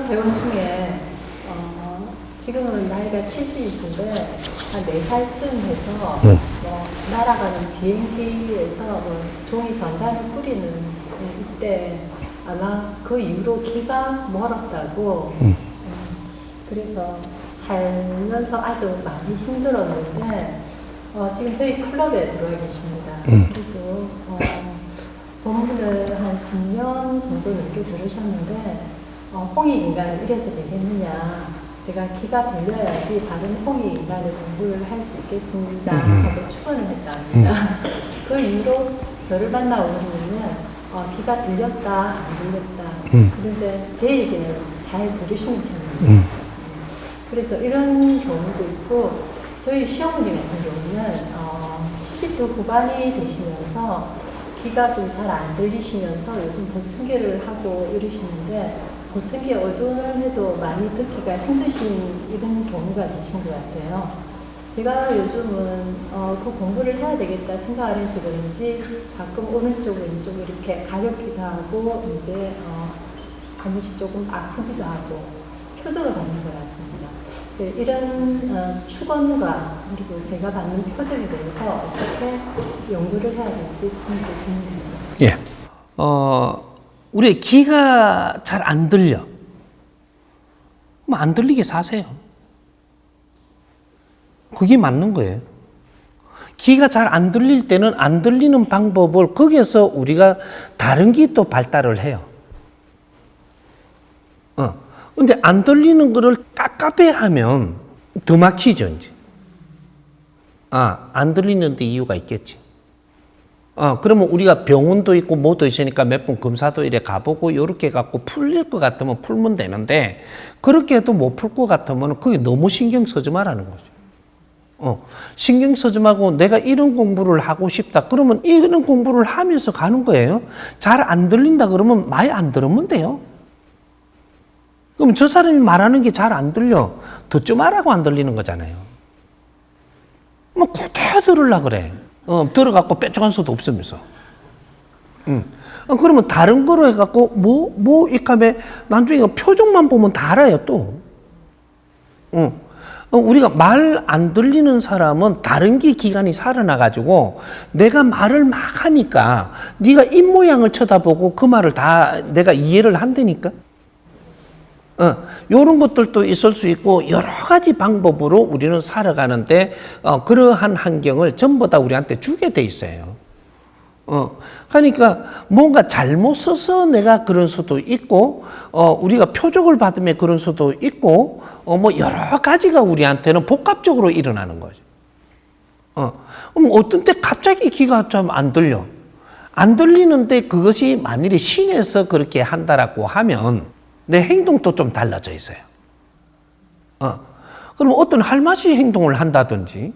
회원 중에 지금은 나이가 70인데 한 4살쯤 해서 날아가는 비행기에서 종이 전단을 뿌리는 이때 아마 그 이후로 귀가 멀었다고 그래서 살면서 아주 많이 힘들었는데 지금 저희 클럽에 들어와 계십니다. 그리고 본문을 한 3년 정도 넘게 들으셨는데 홍익인간을 이래서 되겠느냐, 제가 귀가 들려야지 바른 홍익인간의 공부를 할 수 있겠습니다 하고 축원을 했답니다. 그 이후로 저를 만나오시면 귀가 들렸다 안 들렸다, 그런데 제 얘기는 잘 들으시는 편입니다. 그래서 이런 경우도 있고, 저희 시어머니 같은 경우는 70도 후반이 되시면서 귀가 좀 잘 안 들리시면서 요즘 보청기를 하고 이러시는데, 보청기에 의존을 해도 많이 듣기가 힘드신 이런 경우가 계신 것 같아요. 제가 요즘은 그 공부를 해야 되겠다 생각을 해서 그런지 가끔 오른쪽 왼쪽 이렇게 가렵기도 하고 이제 한 번씩 조금 아프기도 하고 표적을 받는 것 같습니다. 네, 이런 축원과 그리고 제가 받는 표적에 대해서 어떻게 연구를 해야 될지 질문드립니다. 예. 우리 귀가 잘 안 들려. 뭐 안 들리게 사세요. 그게 맞는 거예요. 귀가 잘 안 들릴 때는 안 들리는 방법을 거기에서 우리가 다른 게 또 발달을 해요. 근데 안 들리는 거를 깝깝해 하면 더 막히죠, 이제. 안 들리는데 이유가 있겠지. 그러면 우리가 병원도 있고 뭐도 있으니까 몇 번 검사도 이래 가보고 요렇게 갖고 풀릴 것 같으면 풀면 되는데, 그렇게 해도 못 풀 것 같으면 그게 너무 신경 쓰지 말라는 거죠. 신경 쓰지 말고 내가 이런 공부를 하고 싶다. 그러면 이런 공부를 하면서 가는 거예요. 잘 안 들린다 그러면 많이 안 들으면 돼요. 그럼 저 사람이 말하는 게 잘 안 들려. 듣지 말라고 안 들리는 거잖아요. 뭐 그대로 들으려고 그래. 들어갖고 뾰족한 소도 없으면서. 그러면 다른 거로 해갖고, 이카면 나중에 표정만 보면 다 알아요, 또. 우리가 말 안 들리는 사람은 다른 게 기관이 살아나가지고, 내가 말을 막 하니까, 네가 입모양을 쳐다보고 그 말을 다 내가 이해를 한다니까? 요런 것들도 있을 수 있고, 여러 가지 방법으로 우리는 살아가는데, 그러한 환경을 전부 다 우리한테 주게 돼 있어요. 그러니까 뭔가 잘못 써서 내가 그런 수도 있고, 우리가 표적을 받으면 그런 수도 있고, 뭐 여러 가지가 우리한테는 복합적으로 일어나는 거죠. 그럼 어떤 때 갑자기 귀가 좀 안 들려. 안 들리는데 그것이 만일에 신에서 그렇게 한다라고 하면, 내 행동도 좀 달라져 있어요. 그럼 어떤 할머니 행동을 한다든지,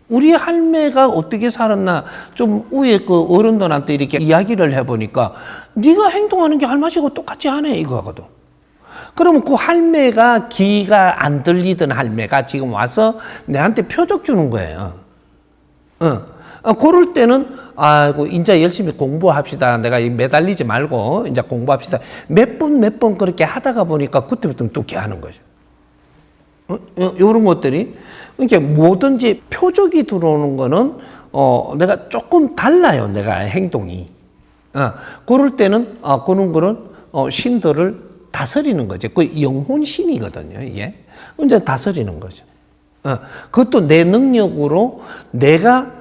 우리 할매가 어떻게 살았나, 좀 위에 그 어른들한테 이렇게 이야기를 해보니까, 네가 행동하는 게 할머니하고 똑같이 하네, 이거 하거든. 그러면 그 할매가 귀가 안 들리던 할매가 지금 와서 내한테 표적 주는 거예요. 그럴 때는 아이고 이제 열심히 공부합시다. 내가 매달리지 말고 이제 공부합시다. 몇 번 그렇게 하다가 보니까 그때부터 또 하는 거죠. 이런 것들이 그러니까 뭐든지 표적이 들어오는 거는 내가 조금 달라요. 내가 행동이. 그럴 때는 그런 거는 신들을 다스리는 거죠. 그 영혼 신이거든요. 이게 이제 다스리는 거죠. 그것도 내 능력으로 내가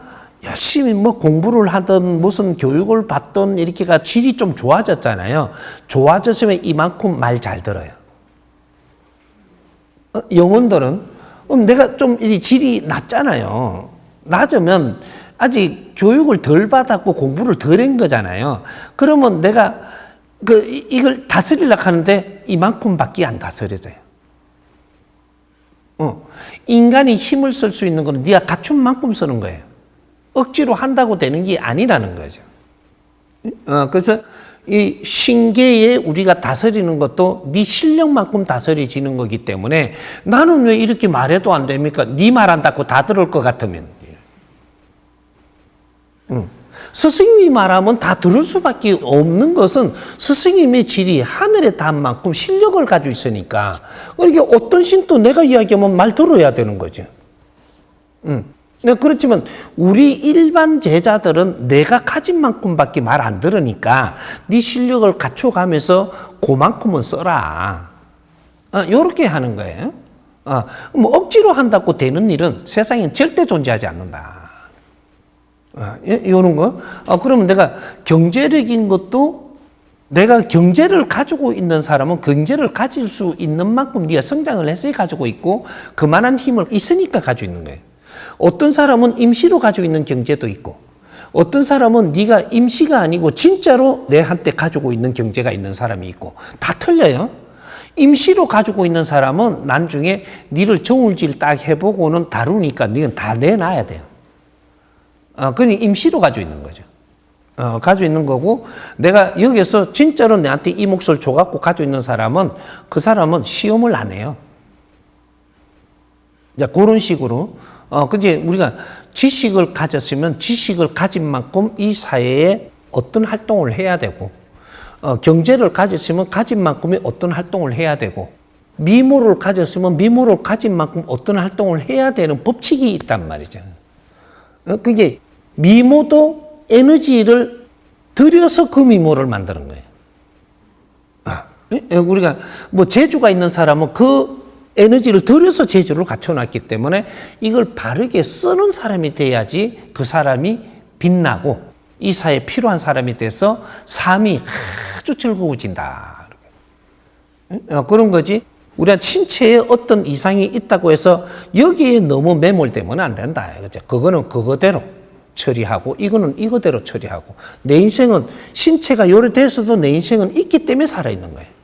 열심히 뭐 공부를 하든 무슨 교육을 받든 이렇게가 질이 좀 좋아졌잖아요. 좋아졌으면 이만큼 말 잘 들어요. 영혼들은 내가 좀 질이 낮잖아요. 낮으면 아직 교육을 덜 받았고 공부를 덜 한 거잖아요. 그러면 내가 이걸 다스리려고 하는데 이만큼밖에 안 다스려져요. 인간이 힘을 쓸 수 있는 건 네가 갖춘 만큼 쓰는 거예요. 억지로 한다고 되는 게 아니라는 거죠. 그래서 이 신계에 우리가 다스리는 것도 네 실력만큼 다스려지는 거기 때문에 나는 왜 이렇게 말해도 안 됩니까? 네 말한다고 다 들을 것 같으면. 스승님이 말하면 다 들을 수밖에 없는 것은 스승님의 질이 하늘에 닿은 만큼 실력을 가지고 있으니까. 그러니까 어떤 신도 내가 이야기하면 말 들어야 되는 거죠. 그렇지만 우리 일반 제자들은 내가 가진 만큼밖에 말 안 들으니까 네 실력을 갖춰가면서 그만큼은 써라. 요렇게 하는 거예요. 뭐 억지로 한다고 되는 일은 세상엔 절대 존재하지 않는다. 이런 거. 그러면 내가 경제력인 것도 내가 경제를 가지고 있는 사람은 경제를 가질 수 있는 만큼 네가 성장을 해서 가지고 있고 그만한 힘을 있으니까 가지고 있는 거예요. 어떤 사람은 임시로 가지고 있는 경제도 있고 어떤 사람은 네가 임시가 아니고 진짜로 내한테 가지고 있는 경제가 있는 사람이 있고 다 틀려요. 임시로 가지고 있는 사람은 나중에 니를 저울질 딱 해보고는 다루니까 니는 다 내놔야 돼요. 그건 임시로 가지고 있는 거죠. 가지고 있는 거고 내가 여기서 진짜로 내한테 이 몫을 줘갖고 가지고 있는 사람은 그 사람은 시험을 안 해요. 자, 그런 식으로. 근데 우리가 지식을 가졌으면 지식을 가진 만큼 이 사회에 어떤 활동을 해야 되고 경제를 가졌으면 가진 만큼의 어떤 활동을 해야 되고 미모를 가졌으면 미모를 가진 만큼 어떤 활동을 해야 되는 법칙이 있단 말이죠. 그게 미모도 에너지를 들여서 그 미모를 만드는 거예요. 우리가 뭐 재주가 있는 사람은 그 에너지를 들여서 재주를 갖춰놨기 때문에 이걸 바르게 쓰는 사람이 돼야지 그 사람이 빛나고 이 사회에 필요한 사람이 돼서 삶이 아주 즐거워진다. 그런 거지. 우리가 신체에 어떤 이상이 있다고 해서 여기에 너무 매몰되면 안 된다. 그거는 그거대로 처리하고 이거는 이거대로 처리하고 내 인생은 신체가 요래돼서도 내 인생은 있기 때문에 살아있는 거예요.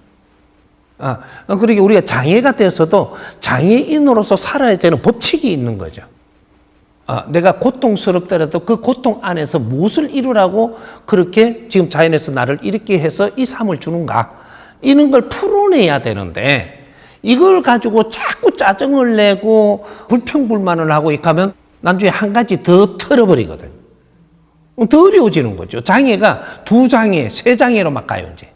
그러니까 우리가 장애가 돼서도 장애인으로서 살아야 되는 법칙이 있는 거죠. 내가 고통스럽더라도 그 고통 안에서 무엇을 이루라고 그렇게 지금 자연에서 나를 이렇게 해서 이 삶을 주는가 이런 걸 풀어내야 되는데 이걸 가지고 자꾸 짜증을 내고 불평불만을 하고 이렇게 하면 나중에 한 가지 더 털어버리거든. 더 어려워지는 거죠. 장애가 2장애, 3장애로 막 가요, 이제.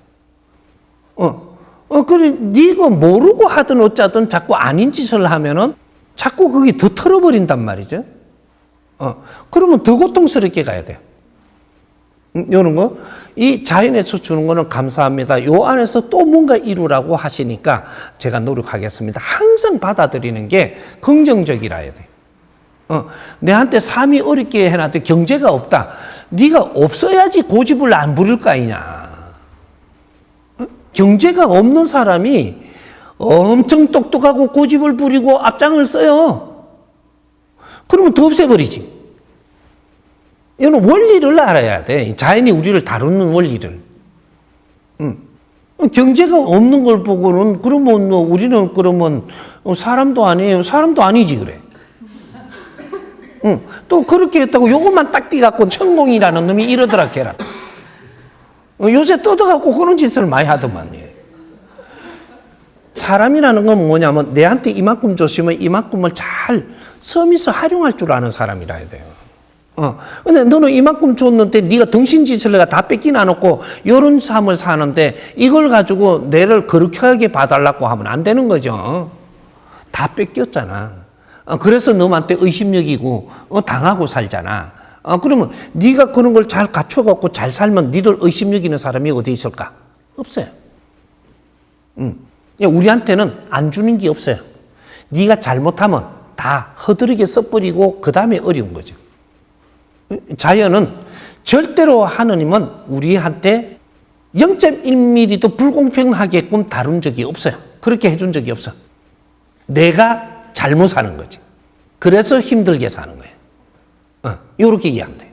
그래, 네가 모르고 하든 어쩌든 자꾸 아닌 짓을 하면은 자꾸 그게 더 털어버린단 말이죠. 그러면 더 고통스럽게 가야 돼요. 이런 거. 이 자연에서 주는 거는 감사합니다. 요 안에서 또 뭔가 이루라고 하시니까 제가 노력하겠습니다. 항상 받아들이는 게 긍정적이라 해야 돼요. 내한테 삶이 어렵게 해놨는데 경제가 없다. 네가 없어야지 고집을 안 부릴 거 아니냐. 경제가 없는 사람이 엄청 똑똑하고 고집을 부리고 앞장을 써요. 그러면 더 없애버리지. 이거는 원리를 알아야 돼. 자연이 우리를 다루는 원리를. 경제가 없는 걸 보고는 그러면 우리는 그러면 사람도 아니에요. 사람도 아니지 그래. 또 그렇게 했다고 요것만 딱 띄갖고 천공이라는 놈이 이러더라 걔라. 요새 뜯어갖고 그런 짓을 많이 하더만. 사람이라는 건 뭐냐면 내한테 이만큼 줬으면 이만큼을 잘 서밋서 활용할 줄 아는 사람이라 해야 돼요. 근데 너는 이만큼 줬는데 네가 덩신짓을 내가 다 뺏긴 안 놓고 이런 삶을 사는데 이걸 가지고 내를 거룩하게 봐달라고 하면 안 되는 거죠. 다 뺏겼잖아. 그래서 너한테 의심력이고 당하고 살잖아. 그러면 네가 그런 걸 잘 갖춰갖고 잘 살면 니들 의심력 있는 사람이 어디 있을까? 없어요. 우리한테는 안 주는 게 없어요. 네가 잘못하면 다 허드르게 써버리고 그 다음에 어려운 거죠. 자연은 절대로 하느님은 우리한테 0.1mm도 불공평하게끔 다룬 적이 없어요. 그렇게 해준 적이 없어. 내가 잘못 사는 거지. 그래서 힘들게 사는 거예요. 이렇게 이해하면 돼요.